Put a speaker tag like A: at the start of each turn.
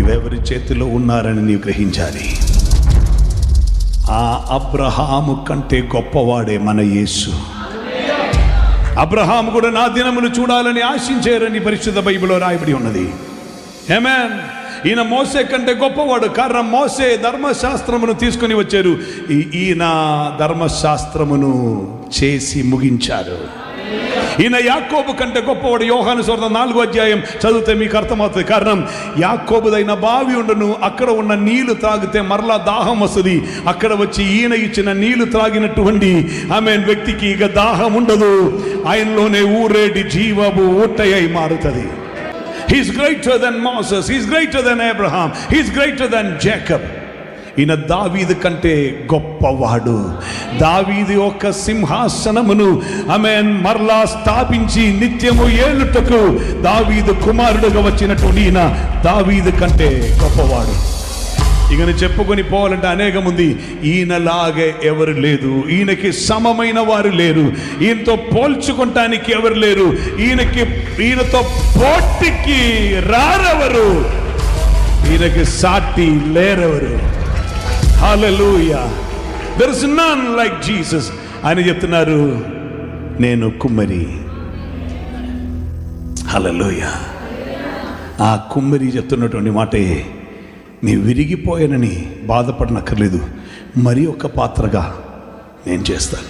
A: నీవెవరి చేతిలో ఉన్నారని నీవు గ్రహించాలి. ఆ అబ్రహాము కంటే గొప్పవాడే మన యేసు. అబ్రహాము కూడా నా దినములు చూడాలని ఆశించారని పరిశుద్ధ బైబిల్లో రాయబడి ఉన్నది. ఆమేన్. ఈయన మోసే కంటే గొప్పవాడు. కారణం మోసే ధర్మశాస్త్రమును తీసుకుని వచ్చారు, ఈయన ధర్మశాస్త్రమును చేసి ముగించారు. ఈయన యాకోబు కంటే గొప్పవాడు. యోహాను సువార్త 4వ అధ్యాయం చదివితే మీకు అర్థమవుతుంది. కారణం యాకోబుదైన బావి ఉండను, అక్కడ ఉన్న నీళ్లు తాగితే మరలా దాహం వస్తుంది. అక్కడ వచ్చి ఈయన ఇచ్చిన నీళ్లు త్రాగినటువంటి వ్యక్తికి ఇక దాహం ఉండదు. ఆయనలోనే ఊరేటి జీవము ఊటయ్యి మారుతుంది. He's greater than Moses, he's greater than Abraham, he's greater than Jacob. ఈయన దావీదు కంటే గొప్పవాడు. దావీదు యొక్క సింహాసనమును మరలా స్థాపించి నిత్యము ఏలుటకు దావీదు కుమారుడుగా వచ్చినటువంటి ఈయన దావీదు కంటే గొప్పవాడు. ఇక చెప్పుకొని పోవాలంటే అనేక మంది, ఈయనలాగే ఎవరు లేదు, ఈయనకి సమమైన వారు లేరు, ఈయనతో పోల్చుకుంటానికి ఎవరు లేరు, ఈయనతో పోటీకి రారెవరు, ఈయనకి సాటి లేరెవరు. Hallelujah. There is none like Jesus. ఆయన చెప్తున్నారు, నేను కుమ్మరి. హల్లెలూయా. ఆ కుమ్మరి చెప్తున్నటువంటి మాటే, నీ విరిగిపోయానని బాధపడనక్కర్లేదు, మరి ఒక పాత్రగా నేను చేస్తాను.